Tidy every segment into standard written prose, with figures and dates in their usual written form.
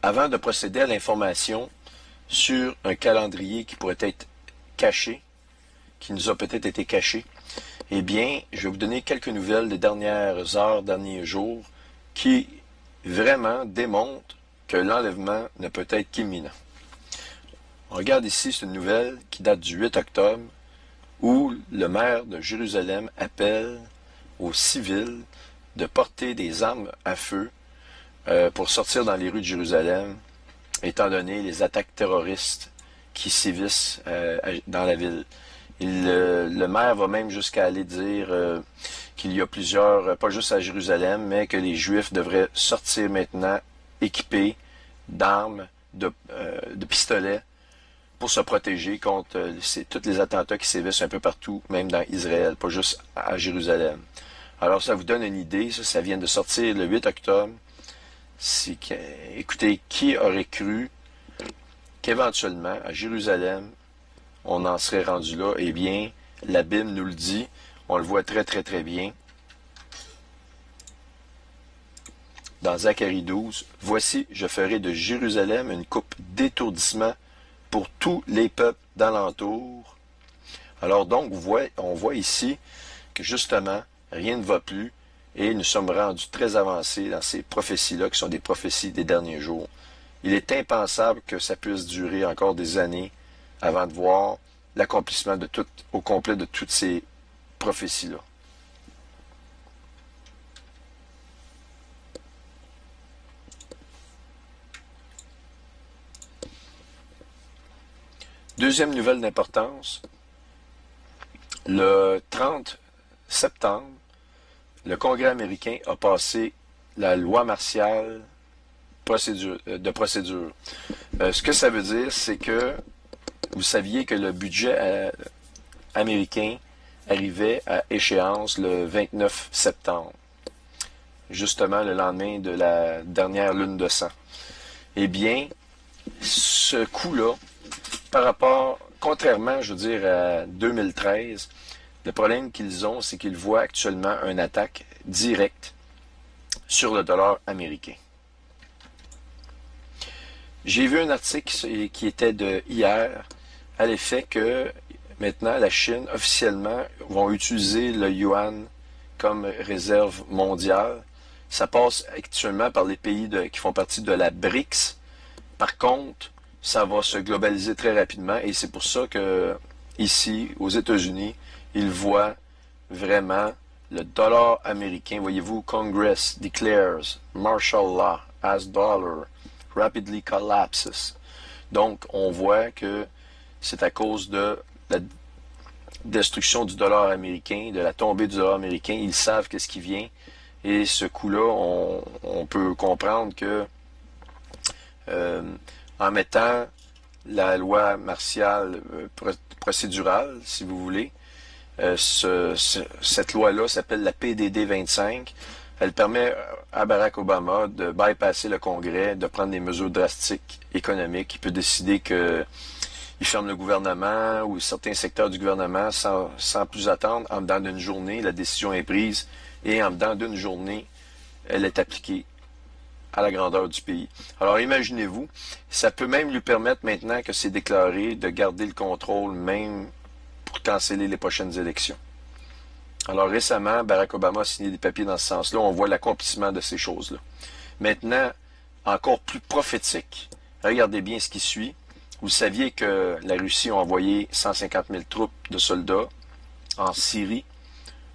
Avant de procéder à l'information sur un calendrier qui pourrait être caché, qui nous a peut-être été caché, eh bien, je vais vous donner quelques nouvelles des dernières heures, derniers jours, qui vraiment démontrent que l'enlèvement ne peut être qu'imminent. On regarde ici, c'est une nouvelle qui date du 8 octobre, où le maire de Jérusalem appelle aux civils de porter des armes à feu pour sortir dans les rues de Jérusalem, étant donné les attaques terroristes qui sévissent dans la ville. Le maire va même jusqu'à aller dire qu'il y a plusieurs, pas juste à Jérusalem, mais que les Juifs devraient sortir maintenant équipés d'armes, de pistolets, pour se protéger contre tous les attentats qui sévissent un peu partout, même dans Israël, pas juste à Jérusalem. Alors ça vous donne une idée, ça vient de sortir le 8 octobre. Écoutez, qui aurait cru qu'éventuellement, à Jérusalem, on en serait rendu là? Eh bien, la Bible nous le dit, on le voit très très très bien. Dans Zacharie 12, « Voici, je ferai de Jérusalem une coupe d'étourdissement pour tous les peuples d'alentour. » Alors donc, on voit ici que justement, rien ne va plus et nous sommes rendus très avancés dans ces prophéties-là qui sont des prophéties des derniers jours. Il est impensable que ça puisse durer encore des années avant de voir l'accomplissement au complet de toutes ces prophéties-là. Deuxième nouvelle d'importance, le 30 septembre, le Congrès américain a passé la loi martiale de procédure. Ce que ça veut dire, c'est que vous saviez que le budget américain arrivait à échéance le 29 septembre, justement le lendemain de la dernière lune de sang. Eh bien, ce coup-là, par rapport, contrairement, je veux dire, à 2013, le problème qu'ils ont, c'est qu'ils voient actuellement une attaque directe sur le dollar américain. J'ai vu un article qui était de hier à l'effet que maintenant la Chine officiellement vont utiliser le yuan comme réserve mondiale. Ça passe actuellement par les pays qui font partie de la BRICS. Par contre, ça va se globaliser très rapidement et c'est pour ça que ici, aux États-Unis, ils voient vraiment le dollar américain. Voyez-vous, Congress declares martial law as dollar rapidly collapses. Donc, on voit que c'est à cause de la destruction du dollar américain, de la tombée du dollar américain. Ils savent qu'est-ce qui vient. Et ce coup-là, on peut comprendre que en mettant la loi martiale procédurale, si vous voulez, cette loi-là s'appelle la PDD 25. Elle permet à Barack Obama de bypasser le Congrès, de prendre des mesures drastiques économiques. Il peut décider qu'il ferme le gouvernement ou certains secteurs du gouvernement sans plus attendre. En dedans d'une journée, la décision est prise et en dedans d'une journée, elle est appliquée à la grandeur du pays. Alors imaginez-vous, ça peut même lui permettre maintenant que c'est déclaré de garder le contrôle même pour canceller les prochaines élections. Alors récemment, Barack Obama a signé des papiers dans ce sens-là. On voit l'accomplissement de ces choses-là. Maintenant, encore plus prophétique, regardez bien ce qui suit. Vous saviez que la Russie a envoyé 150 000 troupes de soldats en Syrie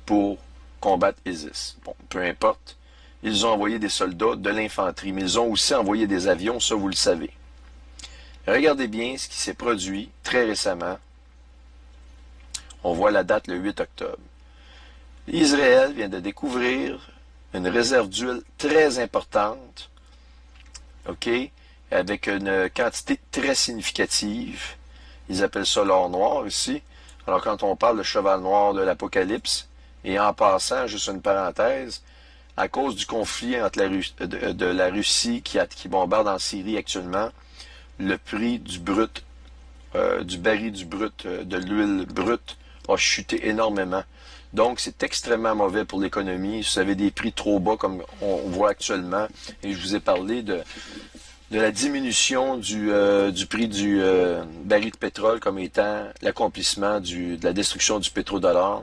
pour combattre ISIS. Bon, peu importe. Ils ont envoyé des soldats, de l'infanterie, mais ils ont aussi envoyé des avions, ça vous le savez. Regardez bien ce qui s'est produit très récemment. On voit la date le 8 octobre. Israël vient de découvrir une réserve d'huile très importante, ok, avec une quantité très significative. Ils appellent ça l'or noir ici. Alors quand on parle de cheval noir de l'Apocalypse, et en passant, juste une parenthèse, à cause du conflit entre la Russie qui bombarde en Syrie actuellement, le prix du brut, du baril du brut, de l'huile brute, a chuté énormément. Donc, c'est extrêmement mauvais pour l'économie. Vous avez des prix trop bas comme on voit actuellement. Et je vous ai parlé de de la diminution du prix du baril de pétrole comme étant l'accomplissement de la destruction du pétrodollar.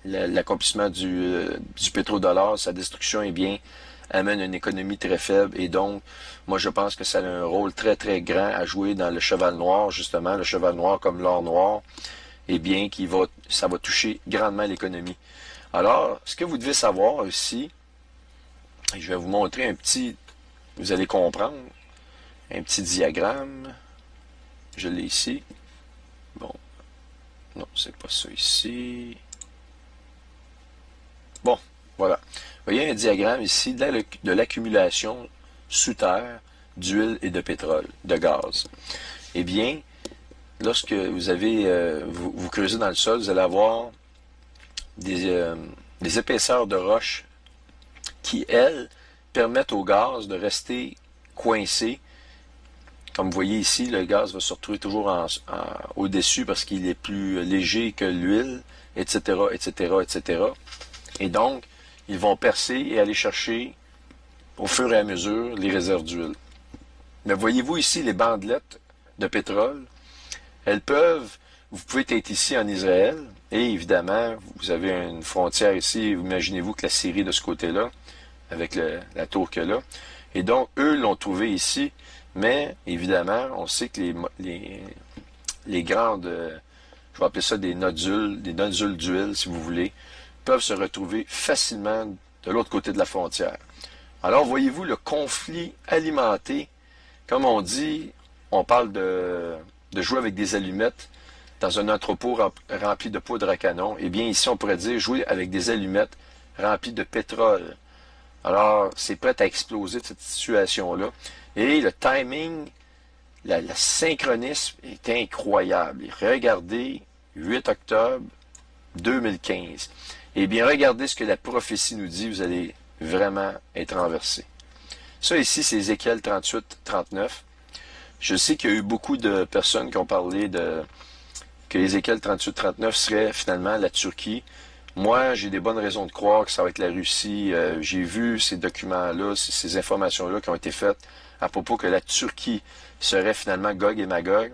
L'accomplissement du pétrodollar, sa destruction, eh bien, amène une économie très faible et donc, moi je pense que ça a un rôle très très grand à jouer dans le cheval noir, justement, le cheval noir comme l'or noir, eh bien, ça va toucher grandement l'économie. Alors, ce que vous devez savoir ici, je vais vous montrer un petit, vous allez comprendre, un petit diagramme. Je l'ai ici. Bon. Non, c'est pas ça ici. Bon, voilà. Vous voyez un diagramme ici de l'accumulation sous terre d'huile et de pétrole, de gaz. Eh bien, lorsque vous avez vous creusez dans le sol, vous allez avoir des épaisseurs de roches qui, elles, permettent au gaz de rester coincé. Comme vous voyez ici, le gaz va se retrouver toujours au-dessus parce qu'il est plus léger que l'huile, etc., etc., etc. Et donc, ils vont percer et aller chercher, au fur et à mesure, les réserves d'huile. Mais voyez-vous ici les bandelettes de pétrole? Vous pouvez être ici en Israël, et évidemment, vous avez une frontière ici, imaginez-vous que la Syrie de ce côté-là, avec la tour qu'il y a là. Et donc, eux l'ont trouvé ici, mais évidemment, on sait que les grandes, je vais appeler ça des nodules d'huile, si vous voulez, peuvent se retrouver facilement de l'autre côté de la frontière. Alors, voyez-vous le conflit alimenté, comme on dit, on parle de jouer avec des allumettes dans un entrepôt rempli de poudre à canon. Eh bien, ici, on pourrait dire jouer avec des allumettes remplies de pétrole. Alors, c'est prêt à exploser cette situation-là. Et le timing, le synchronisme est incroyable. Regardez, 8 octobre 2015. Eh bien, regardez ce que la prophétie nous dit, vous allez vraiment être renversé. Ça ici, c'est Ézéchiel 38-39. Je sais qu'il y a eu beaucoup de personnes qui ont parlé que Ézéchiel 38-39 serait finalement la Turquie. Moi, j'ai des bonnes raisons de croire que ça va être la Russie. J'ai vu ces documents-là, ces informations-là qui ont été faites à propos que la Turquie serait finalement Gog et Magog.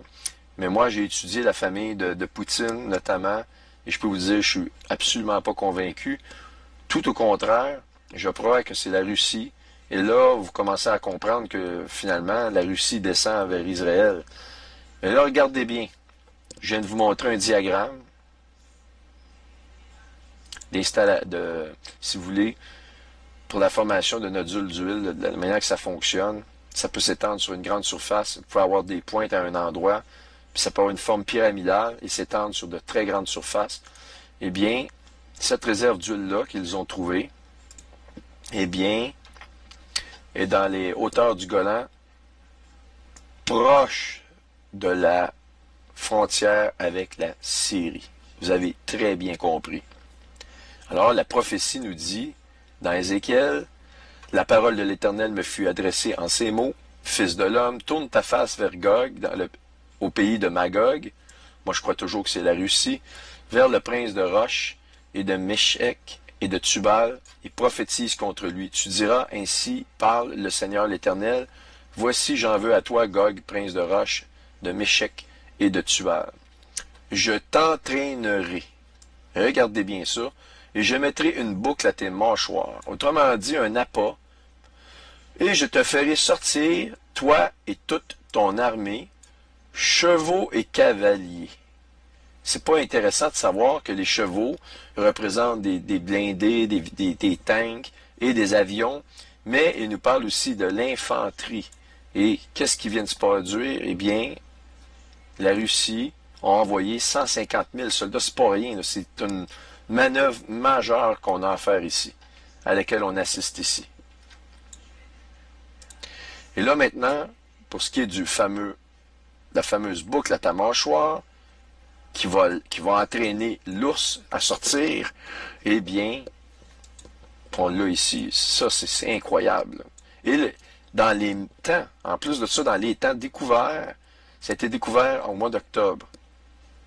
Mais moi, j'ai étudié la famille de Poutine, notamment, et je peux vous dire, je suis absolument pas convaincu. Tout au contraire, je crois que c'est la Russie. Et là, vous commencez à comprendre que finalement, la Russie descend vers Israël. Mais là, regardez bien. Je viens de vous montrer un diagramme si vous voulez, pour la formation de nodules d'huile, de la manière que ça fonctionne. Ça peut s'étendre sur une grande surface. Vous pouvez avoir des pointes à un endroit, puis ça peut avoir une forme pyramidale et s'étendre sur de très grandes surfaces. Eh bien, cette réserve d'huile-là qu'ils ont trouvée, eh bien, est dans les hauteurs du Golan, proche de la frontière avec la Syrie. Vous avez très bien compris. Alors, la prophétie nous dit, dans Ézéchiel, la parole de l'Éternel me fut adressée en ces mots, Fils de l'homme, tourne ta face vers Gog, au pays de Magog, moi je crois toujours que c'est la Russie, vers le prince de Roche et de Méshec et de Tubal, et prophétise contre lui. Tu diras, ainsi parle le Seigneur l'Éternel, voici j'en veux à toi, Gog, prince de Roche, de Méshec et de Tubal. Je t'entraînerai, regardez bien ça, et je mettrai une boucle à tes mâchoires, autrement dit un appât, et je te ferai sortir, toi et toute ton armée, chevaux et cavaliers. C'est pas intéressant de savoir que les chevaux représentent des blindés, des tanks et des avions, mais il nous parle aussi de l'infanterie. Et qu'est-ce qui vient de se produire? Eh bien, la Russie a envoyé 150 000 soldats. C'est pas rien, c'est une manœuvre majeure qu'on a à faire ici, à laquelle on assiste ici. Et là maintenant, pour ce qui est la fameuse boucle à ta mâchoire, qui va entraîner l'ours à sortir, eh bien, on l'a ici. Ça, c'est incroyable. Et dans les temps, en plus de ça, dans les temps découverts, ça a été découvert au mois d'octobre.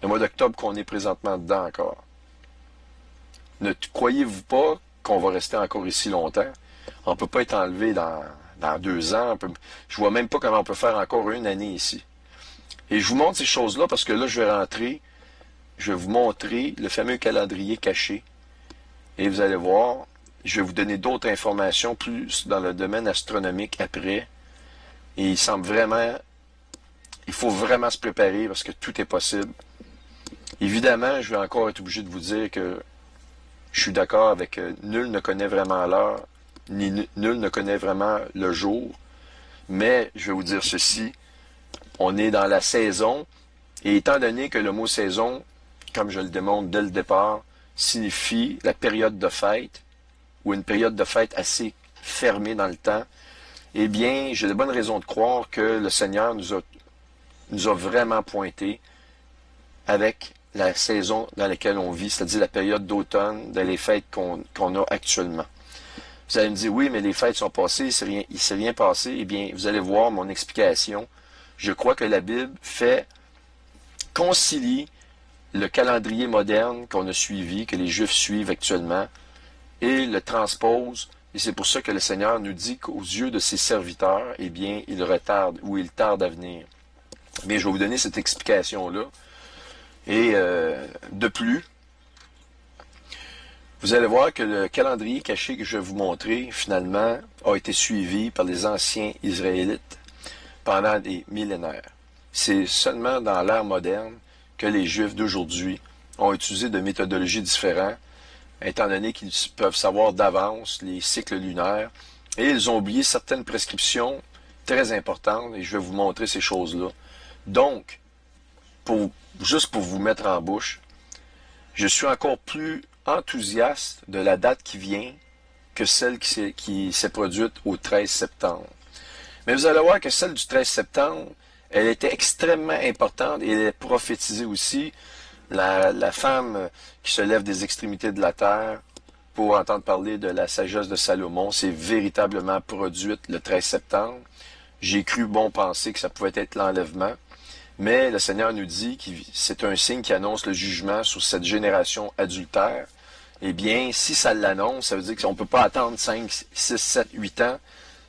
Le mois d'octobre qu'on est présentement dedans encore. Ne croyez-vous pas qu'on va rester encore ici longtemps? On ne peut pas être enlevé dans 2 ans. Je vois même pas comment on peut faire encore une année ici. Et je vous montre ces choses-là parce que là, je vais vous montrer le fameux calendrier caché. Et vous allez voir, je vais vous donner d'autres informations plus dans le domaine astronomique après. Et il faut vraiment se préparer parce que tout est possible. Évidemment, je vais encore être obligé de vous dire que je suis d'accord avec nul ne connaît vraiment l'heure, ni nul ne connaît vraiment le jour. Mais je vais vous dire ceci, on est dans la saison, et étant donné que le mot saison, comme je le démontre dès le départ, signifie la période de fête, ou une période de fête assez fermée dans le temps, eh bien, j'ai de bonnes raisons de croire que le Seigneur nous a vraiment pointé avec la saison dans laquelle on vit, c'est-à-dire la période d'automne, dans les fêtes qu'on a actuellement. Vous allez me dire, oui, mais les fêtes sont passées, il s'est rien passé. Eh bien, vous allez voir mon explication. Je crois que la Bible concilie le calendrier moderne qu'on a suivi, que les Juifs suivent actuellement, et le transpose. Et c'est pour ça que le Seigneur nous dit qu'aux yeux de ses serviteurs, eh bien, il retarde ou il tarde à venir. Mais je vais vous donner cette explication-là. Et de plus, vous allez voir que le calendrier caché que je vais vous montrer, finalement, a été suivi par les anciens Israélites pendant des millénaires. C'est seulement dans l'ère moderne que les Juifs d'aujourd'hui ont utilisé de méthodologies différentes, étant donné qu'ils peuvent savoir d'avance les cycles lunaires, et ils ont oublié certaines prescriptions très importantes, et je vais vous montrer ces choses-là. Donc, juste pour vous mettre en bouche, je suis encore plus enthousiaste de la date qui vient que celle qui s'est produite au 13 septembre. Mais vous allez voir que celle du 13 septembre, elle était extrêmement importante et elle est prophétisée aussi. La femme qui se lève des extrémités de la terre pour entendre parler de la sagesse de Salomon s'est véritablement produite le 13 septembre. J'ai cru bon penser que ça pouvait être l'enlèvement. Mais le Seigneur nous dit que c'est un signe qui annonce le jugement sur cette génération adultère. Eh bien, si ça l'annonce, ça veut dire qu'on ne peut pas attendre 5, 6, 7, 8 ans.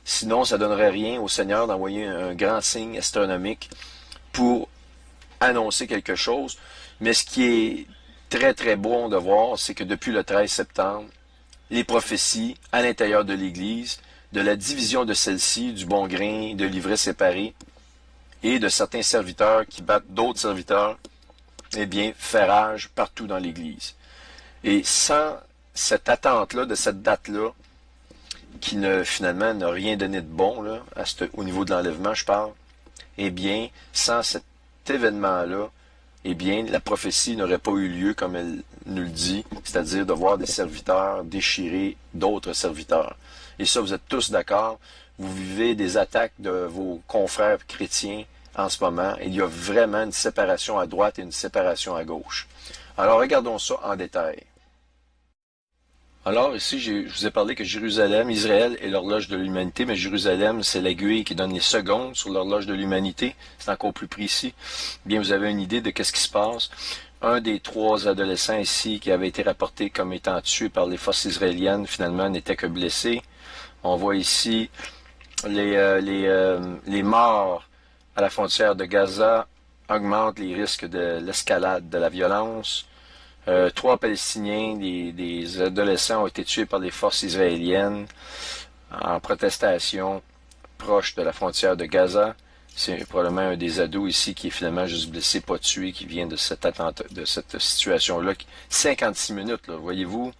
Sinon, ça ne donnerait rien au Seigneur d'envoyer un grand signe astronomique pour annoncer quelque chose. Mais ce qui est très, très bon de voir, c'est que depuis le 13 septembre, les prophéties à l'intérieur de l'Église, de la division de celle-ci, du bon grain, de l'ivraie séparée, et de certains serviteurs qui battent d'autres serviteurs, eh bien, fait rage partout dans l'Église. Et sans cette attente-là, de cette date-là, qui finalement n'a rien donné de bon, là, au niveau de l'enlèvement, je parle, eh bien, sans cet événement-là, eh bien, la prophétie n'aurait pas eu lieu comme elle nous le dit, c'est-à-dire de voir des serviteurs déchirer d'autres serviteurs. Et ça, vous êtes tous d'accord. Vous vivez des attaques de vos confrères chrétiens en ce moment. Il y a vraiment une séparation à droite et une séparation à gauche. Alors, regardons ça en détail. Alors, ici, je vous ai parlé que Jérusalem, Israël est l'horloge de l'humanité, mais Jérusalem, c'est l'aiguille qui donne les secondes sur l'horloge de l'humanité. C'est encore plus précis. Bien, vous avez une idée de qu'est-ce qui se passe. Un des 3 adolescents ici qui avait été rapporté comme étant tué par les forces israéliennes, finalement, n'était que blessé. On voit ici les morts à la frontière de Gaza augmentent les risques de l'escalade de la violence. 3 Palestiniens, des adolescents, ont été tués par les forces israéliennes en protestation proche de la frontière de Gaza. C'est probablement un des ados ici qui est finalement juste blessé, pas tué, qui vient de cette situation-là. 56 minutes, là, voyez-vous.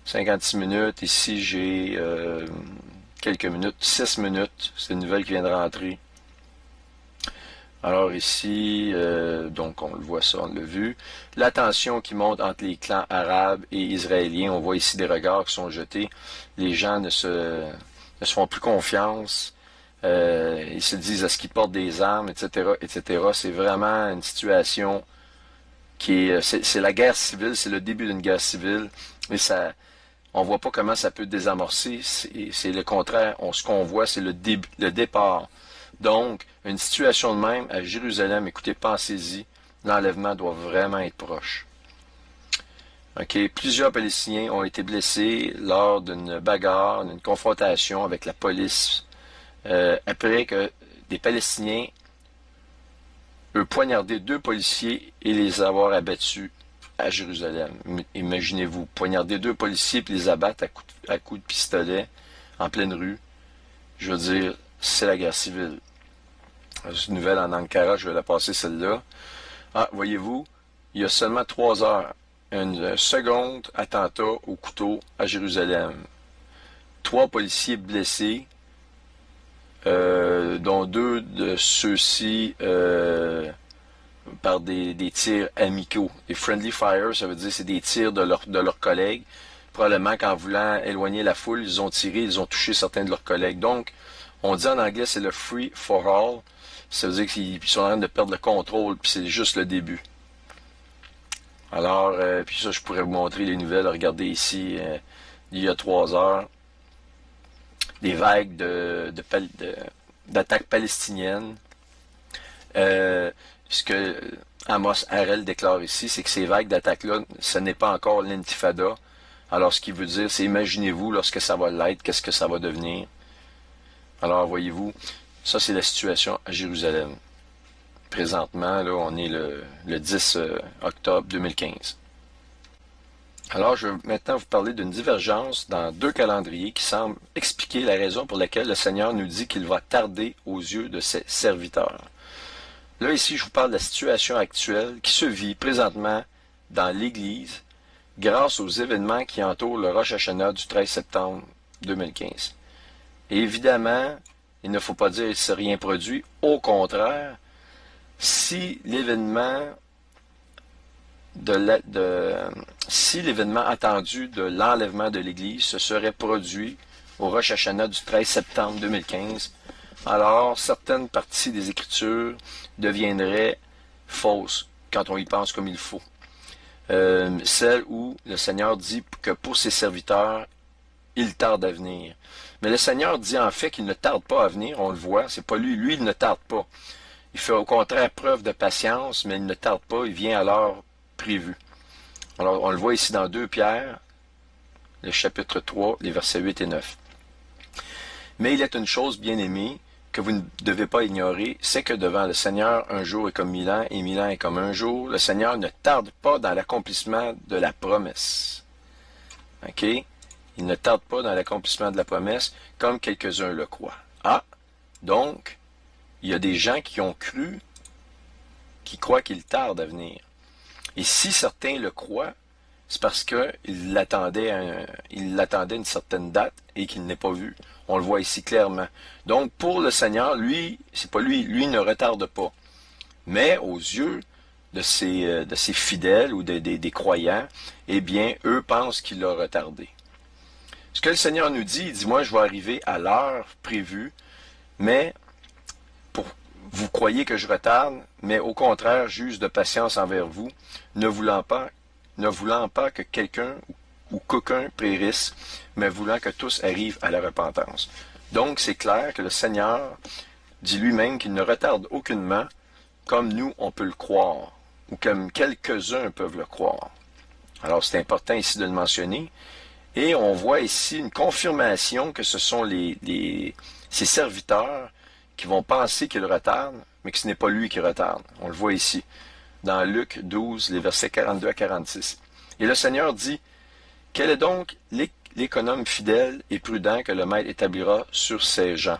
56 minutes. Ici, j'ai quelques minutes, 6 minutes. C'est une nouvelle qui vient de rentrer. Alors ici, donc on le voit ça, on l'a vu. La tension qui monte entre les clans arabes et israéliens. On voit ici des regards qui sont jetés. Les gens ne se font plus confiance. Ils se disent est-ce qu'ils portent des armes, etc., etc. C'est vraiment une situation qui est, c'est la guerre civile, c'est le début d'une guerre civile. Et ça, on voit pas comment ça peut désamorcer. C'est le contraire. Ce qu'on voit, c'est le départ. Donc, une situation de même à Jérusalem, écoutez, pensez-y, l'enlèvement doit vraiment être proche. OK, plusieurs Palestiniens ont été blessés lors d'une bagarre, d'une confrontation avec la police après que des Palestiniens eux poignardé 2 policiers et les avoir abattus à Jérusalem. Imaginez-vous, poignarder 2 policiers puis les abattre à coups de pistolet en pleine rue. Je veux dire, c'est la guerre civile. C'est une nouvelle en Ankara, je vais la passer celle-là. Ah, voyez-vous, il y a seulement 3 heures, un second attentat au couteau à Jérusalem. 3 policiers blessés, dont 2 de ceux-ci par des tirs amicaux. Et friendly fire, ça veut dire c'est des tirs de leurs collègues. Probablement qu'en voulant éloigner la foule, ils ont tiré, ils ont touché certains de leurs collègues. Donc, on dit en anglais c'est le free for all. Ça veut dire qu'ils sont en train de perdre le contrôle, puis c'est juste le début. Alors, puis ça, je pourrais vous montrer les nouvelles. Regardez ici, il y a 3 heures, des vagues d'attaques palestiniennes. Ce que Amos Harel déclare ici, c'est que ces vagues d'attaques-là, ce n'est pas encore l'intifada. Alors, ce qu'il veut dire, c'est imaginez-vous lorsque ça va l'être, qu'est-ce que ça va devenir. Alors, voyez-vous, ça, c'est la situation à Jérusalem. Présentement, là, on est le 10 octobre 2015. Alors, je vais maintenant vous parler d'une divergence dans 2 calendriers qui semblent expliquer la raison pour laquelle le Seigneur nous dit qu'il va tarder aux yeux de ses serviteurs. Là, ici, je vous parle de la situation actuelle qui se vit présentement dans l'Église grâce aux événements qui entourent le Rosh Hashanah du 13 septembre 2015. Et évidemment, il ne faut pas dire qu'il ne s'est rien produit. Au contraire, si l'événement si l'événement attendu de l'enlèvement de l'Église se serait produit au Rosh Hashanah du 13 septembre 2015, alors certaines parties des Écritures deviendraient fausses quand on y pense comme il faut. Celle où le Seigneur dit que pour ses serviteurs, il tarde à venir. Mais le Seigneur dit en fait qu'il ne tarde pas à venir, on le voit, c'est pas lui. Lui, il ne tarde pas. Il fait au contraire preuve de patience, mais il ne tarde pas, il vient à l'heure prévue. Alors, on le voit ici dans 2 Pierre, le chapitre 3, les versets 8 et 9. Mais il est une chose, bien-aimée, que vous ne devez pas ignorer, c'est que devant le Seigneur, un jour est comme 1000 ans, et 1000 ans est comme un jour. Le Seigneur ne tarde pas dans l'accomplissement de la promesse. OK? Il ne tarde pas dans l'accomplissement de la promesse, comme quelques-uns le croient. Ah! Donc, il y a des gens qui ont cru, qui croient qu'il tarde à venir. Et si certains le croient, c'est parce qu'il l'attendait une certaine date et qu'il n'est pas vu. On le voit ici clairement. Donc, pour le Seigneur, lui, c'est pas lui, lui ne retarde pas. Mais aux yeux de ses fidèles ou des croyants, eh bien, eux pensent qu'il a retardé. Ce que le Seigneur nous dit, il dit, moi, je vais arriver à l'heure prévue, mais vous croyez que je retarde, mais au contraire, j'use de patience envers vous, ne voulant pas que quelqu'un ou qu'aucun périsse, mais voulant que tous arrivent à la repentance. Donc, c'est clair que le Seigneur dit lui-même qu'il ne retarde aucunement, comme nous, on peut le croire, ou comme quelques-uns peuvent le croire. Alors, c'est important ici de le mentionner. Et on voit ici une confirmation que ce sont ses serviteurs qui vont penser qu'il retarde, mais que ce n'est pas lui qui retarde. On le voit ici, dans Luc 12, les versets 42 à 46. Et le Seigneur dit, « Quel est donc l'économe fidèle et prudent que le Maître établira sur ses gens,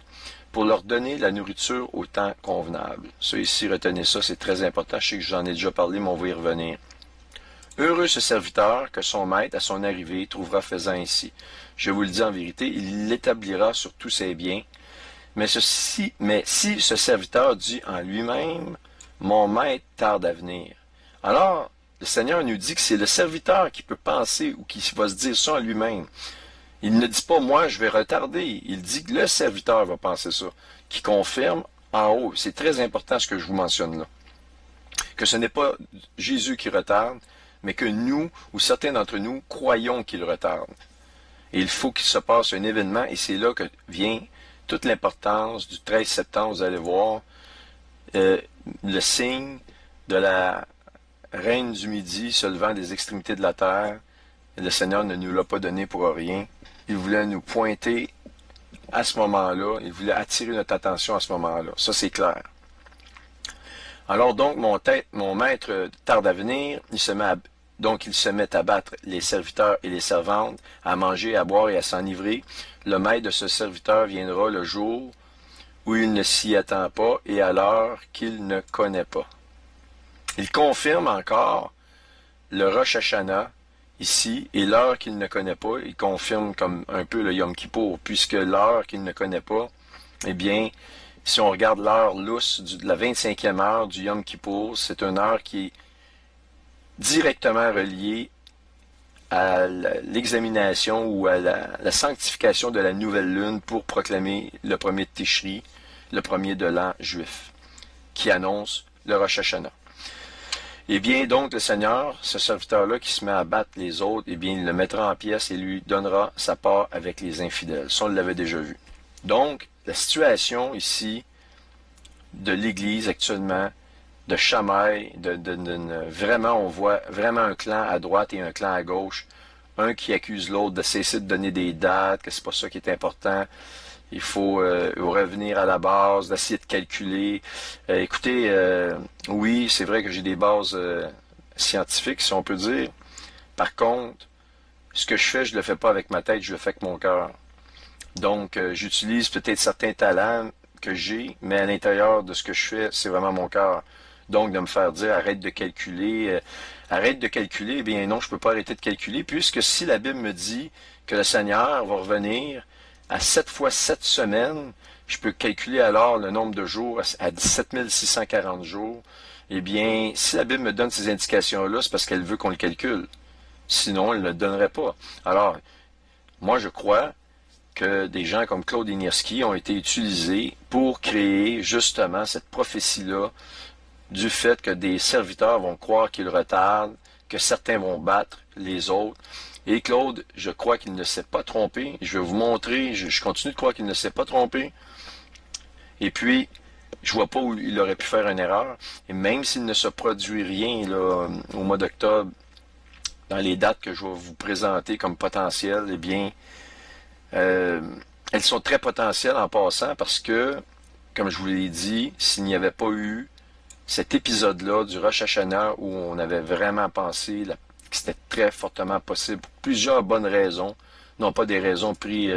pour leur donner la nourriture au temps convenable. » Ça ici, retenez ça, c'est très important. Je sais que j'en ai déjà parlé, mais on va y revenir. « Heureux ce serviteur que son maître, à son arrivée, trouvera faisant ainsi. Je vous le dis en vérité, il l'établira sur tous ses biens. Mais si ce serviteur dit en lui-même, mon maître tarde à venir. » Alors, le Seigneur nous dit que c'est le serviteur qui peut penser ou qui va se dire ça en lui-même. Il ne dit pas, moi, je vais retarder. Il dit que le serviteur va penser ça, qui confirme en haut. C'est très important ce que je vous mentionne là. Que ce n'est pas Jésus qui retarde, mais que nous, ou certains d'entre nous, croyons qu'il retarde. Et il faut qu'il se passe un événement, et c'est là que vient toute l'importance du 13 septembre, vous allez voir, le signe de la reine du Midi se levant des extrémités de la terre. Et le Seigneur ne nous l'a pas donné pour rien. Il voulait nous pointer à ce moment-là. Il voulait attirer notre attention à ce moment-là. Ça, c'est clair. Alors donc, mon maître tarde à venir, il se met à battre les serviteurs et les servantes, à manger, à boire et à s'enivrer. Le maître de ce serviteur viendra le jour où il ne s'y attend pas et à l'heure qu'il ne connaît pas. Il confirme encore le Rosh Hashanah ici et l'heure qu'il ne connaît pas. Il confirme comme un peu le Yom Kippour, puisque l'heure qu'il ne connaît pas, eh bien, si on regarde l'heure lousse de la 25e heure du Yom Kippour, c'est une heure qui est directement reliée à l'examination ou à la sanctification de la nouvelle lune pour proclamer le premier de Tishri, le premier de l'an juif, qui annonce le Rosh Hashanah. Eh bien, donc, le Seigneur, ce serviteur-là qui se met à battre les autres, eh bien, il le mettra en pièces et lui donnera sa part avec les infidèles. Ça, on l'avait déjà vu. Donc, la situation ici de l'Église actuellement, de Chamaï, vraiment, on voit vraiment un clan à droite et un clan à gauche. Un qui accuse l'autre de cesser de donner des dates, que c'est pas ça qui est important. Il faut revenir à la base, d'essayer de calculer. Écoutez, oui, c'est vrai que j'ai des bases scientifiques, si on peut dire. Par contre, ce que je fais, je le fais pas avec ma tête, je le fais avec mon cœur. Donc, j'utilise peut-être certains talents que j'ai, mais à l'intérieur de ce que je fais, c'est vraiment mon cœur. Donc, de me faire dire, arrête de calculer. Eh bien non, je ne peux pas arrêter de calculer, puisque si la Bible me dit que le Seigneur va revenir à 7 fois 7 semaines, je peux calculer alors le nombre de jours à 17 640 jours. Eh bien, si la Bible me donne ces indications-là, c'est parce qu'elle veut qu'on le calcule. Sinon, elle ne le donnerait pas. Alors, moi, je crois que des gens comme Claude Inierski ont été utilisés pour créer justement cette prophétie-là du fait que des serviteurs vont croire qu'ils retardent, que certains vont battre les autres. Et Claude, je crois qu'il ne s'est pas trompé. Je vais vous montrer, je continue de croire qu'il ne s'est pas trompé. Et puis, je vois pas où il aurait pu faire une erreur. Et même s'il ne se produit rien là, au mois d'octobre, dans les dates que je vais vous présenter comme potentielles, eh bien, elles sont très potentielles en passant parce que, comme je vous l'ai dit, s'il n'y avait pas eu cet épisode-là du Rosh Hashanah où on avait vraiment pensé que c'était très fortement possible pour plusieurs bonnes raisons, non pas des raisons prises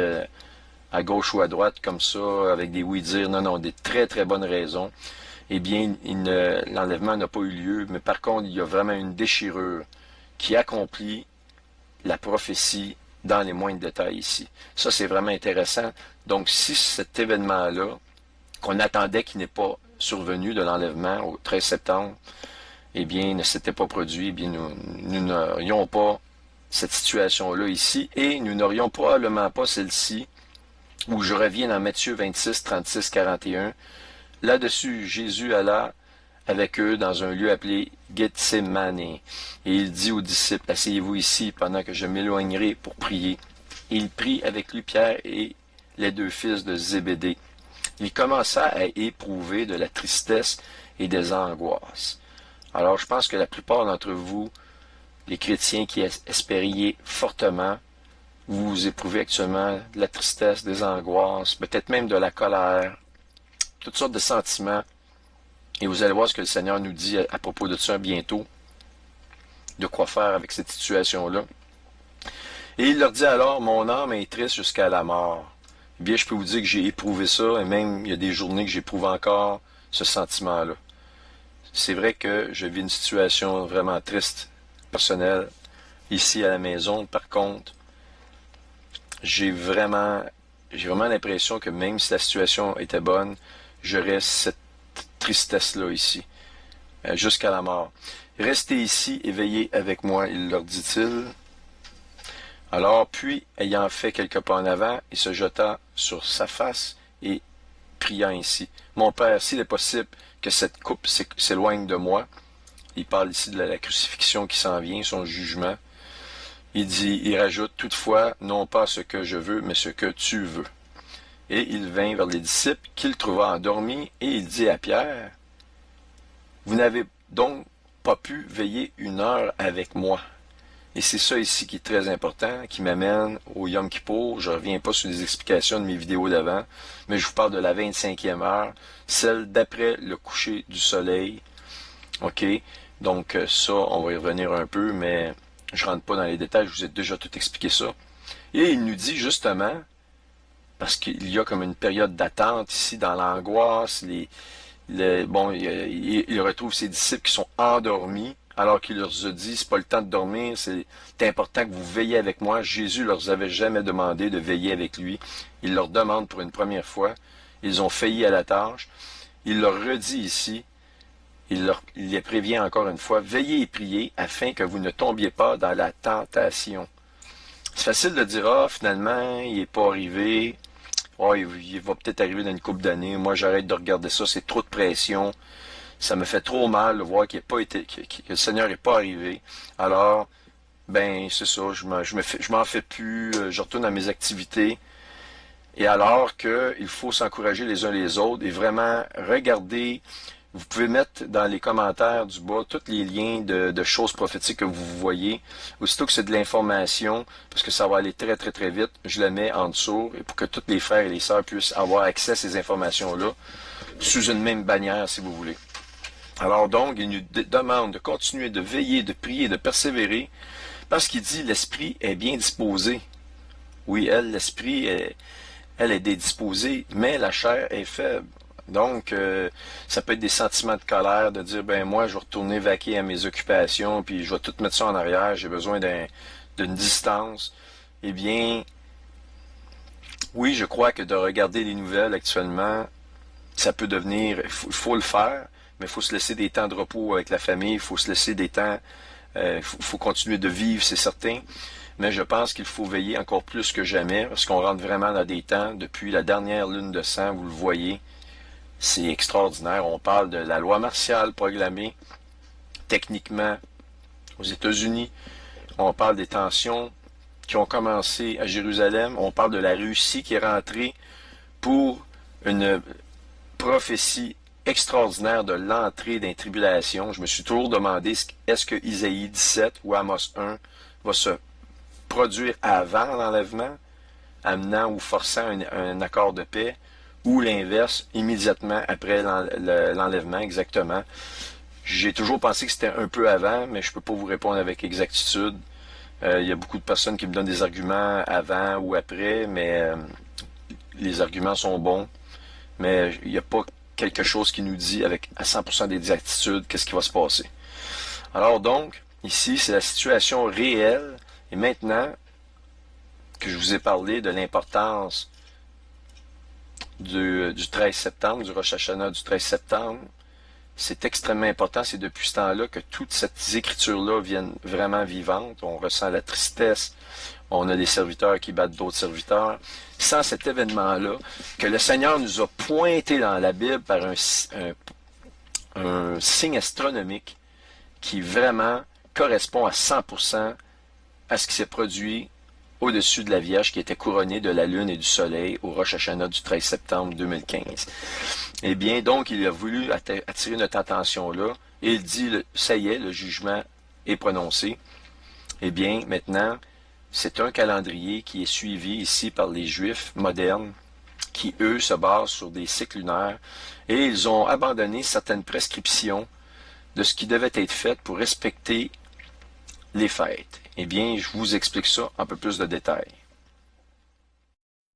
à gauche ou à droite comme ça, avec des oui-dire, non, des très très bonnes raisons, eh bien, l'enlèvement n'a pas eu lieu, mais par contre, il y a vraiment une déchirure qui accomplit la prophétie dans les moindres détails ici. Ça, c'est vraiment intéressant. Donc, si cet événement-là, qu'on attendait qu'il n'ait pas survenu de l'enlèvement au 13 septembre, eh bien, ne s'était pas produit, eh bien, nous n'aurions pas cette situation-là ici, et nous n'aurions probablement pas celle-ci, où je reviens dans Matthieu 26, 36, 41. Là-dessus, Jésus alla avec eux dans un lieu appelé Gethsémane, et il dit aux disciples, asseyez-vous ici pendant que je m'éloignerai pour prier. Et il prit avec lui Pierre et les deux fils de Zébédée. Il commença à éprouver de la tristesse et des angoisses. Alors, je pense que la plupart d'entre vous, les chrétiens qui espériez fortement, vous éprouvez actuellement de la tristesse, des angoisses, peut-être même de la colère, toutes sortes de sentiments. Et vous allez voir ce que le Seigneur nous dit à propos de ça bientôt, de quoi faire avec cette situation-là. Et il leur dit alors, mon âme est triste jusqu'à la mort. Eh bien, je peux vous dire que j'ai éprouvé ça, et même il y a des journées que j'éprouve encore ce sentiment-là. C'est vrai que je vis une situation vraiment triste, personnelle, ici à la maison. Par contre, j'ai vraiment l'impression que même si la situation était bonne, j'aurais cette tristesse-là ici, jusqu'à la mort. Restez ici et veillez avec moi, il leur dit-il. Alors, puis, ayant fait quelques pas en avant, il se jeta sur sa face et pria ainsi. Mon Père, s'il est possible que cette coupe s'éloigne de moi, il parle ici de la crucifixion qui s'en vient, son jugement. Il rajoute, toutefois, non pas ce que je veux, mais ce que tu veux. Et il vint vers les disciples, qu'il trouva endormis, et il dit à Pierre, vous n'avez donc pas pu veiller 1 heure avec moi. Et c'est ça ici qui est très important, qui m'amène au Yom Kippour. Je ne reviens pas sur les explications de mes vidéos d'avant, mais je vous parle de la 25e heure, celle d'après le coucher du soleil. OK? Donc ça, on va y revenir un peu, mais je rentre pas dans les détails, je vous ai déjà tout expliqué ça. Et il nous dit justement, parce qu'il y a comme une période d'attente ici dans l'angoisse, bon, il retrouve ses disciples qui sont endormis, alors qu'il leur a dit, c'est pas le temps de dormir, c'est important que vous veillez avec moi. Jésus leur avait jamais demandé de veiller avec lui. Il leur demande pour une première fois. Ils ont failli à la tâche. Il leur redit ici, il les prévient encore une fois, veillez et priez afin que vous ne tombiez pas dans la tentation. C'est facile de dire, ah, finalement, il n'est pas arrivé. Oh, il va peut-être arriver dans une couple d'années. Moi, j'arrête de regarder ça. C'est trop de pression. Ça me fait trop mal de voir qu'il pas été, que le Seigneur n'est pas arrivé. Alors, ben, c'est ça. Je m'en fais plus. Je retourne à mes activités. Et alors qu'il faut s'encourager les uns les autres et vraiment regarder. Vous pouvez mettre dans les commentaires du bas tous les liens de choses prophétiques que vous voyez. Aussitôt que c'est de l'information, parce que ça va aller très très très vite, je le mets en dessous et pour que tous les frères et les sœurs puissent avoir accès à ces informations-là sous une même bannière si vous voulez. Alors donc, il nous demande de continuer de veiller, de prier, de persévérer, parce qu'il dit l'esprit est bien disposé. Oui, l'esprit, elle est disposée, mais la chair est faible. Donc, ça peut être des sentiments de colère, de dire, ben moi, je vais retourner vaquer à mes occupations, puis je vais tout mettre ça en arrière, j'ai besoin d'une distance. Eh bien, oui, je crois que de regarder les nouvelles actuellement, ça peut devenir, il faut le faire, mais il faut se laisser des temps de repos avec la famille, il faut se laisser des temps, faut continuer de vivre, c'est certain. Mais je pense qu'il faut veiller encore plus que jamais, parce qu'on rentre vraiment dans des temps, depuis la dernière lune de sang, vous le voyez, c'est extraordinaire. On parle de la loi martiale proclamée techniquement aux États-Unis. On parle des tensions qui ont commencé à Jérusalem. On parle de la Russie qui est rentrée pour une prophétie extraordinaire de l'entrée d'une tribulation. Je me suis toujours demandé, est-ce que Isaïe 17 ou Amos 1 va se produire avant l'enlèvement, amenant ou forçant un accord de paix, ou l'inverse, immédiatement après l'enlèvement, exactement. J'ai toujours pensé que c'était un peu avant, mais je ne peux pas vous répondre avec exactitude. Il y a beaucoup de personnes qui me donnent des arguments avant ou après, mais les arguments sont bons, mais il n'y a pas quelque chose qui nous dit avec à 100% d'exactitude qu'est-ce qui va se passer. Alors donc, ici, c'est la situation réelle, et maintenant que je vous ai parlé de l'importance du 13 septembre, du Rosh Hashanah du 13 septembre, c'est extrêmement important. C'est depuis ce temps-là que toutes ces écritures-là viennent vraiment vivantes. On ressent la tristesse. On a des serviteurs qui battent d'autres serviteurs. Sans cet événement-là, que le Seigneur nous a pointé dans la Bible par un signe astronomique qui vraiment correspond à 100% à ce qui s'est produit au-dessus de la Vierge qui était couronnée de la Lune et du Soleil au Rosh Hashanah du 13 septembre 2015. Eh bien, donc, il a voulu attirer notre attention là, et il dit, ça y est, le jugement est prononcé. Eh bien, maintenant, c'est un calendrier qui est suivi ici par les Juifs modernes, qui, eux, se basent sur des cycles lunaires, et ils ont abandonné certaines prescriptions de ce qui devait être fait pour respecter les fêtes. Eh bien, je vous explique ça en un peu plus de détails.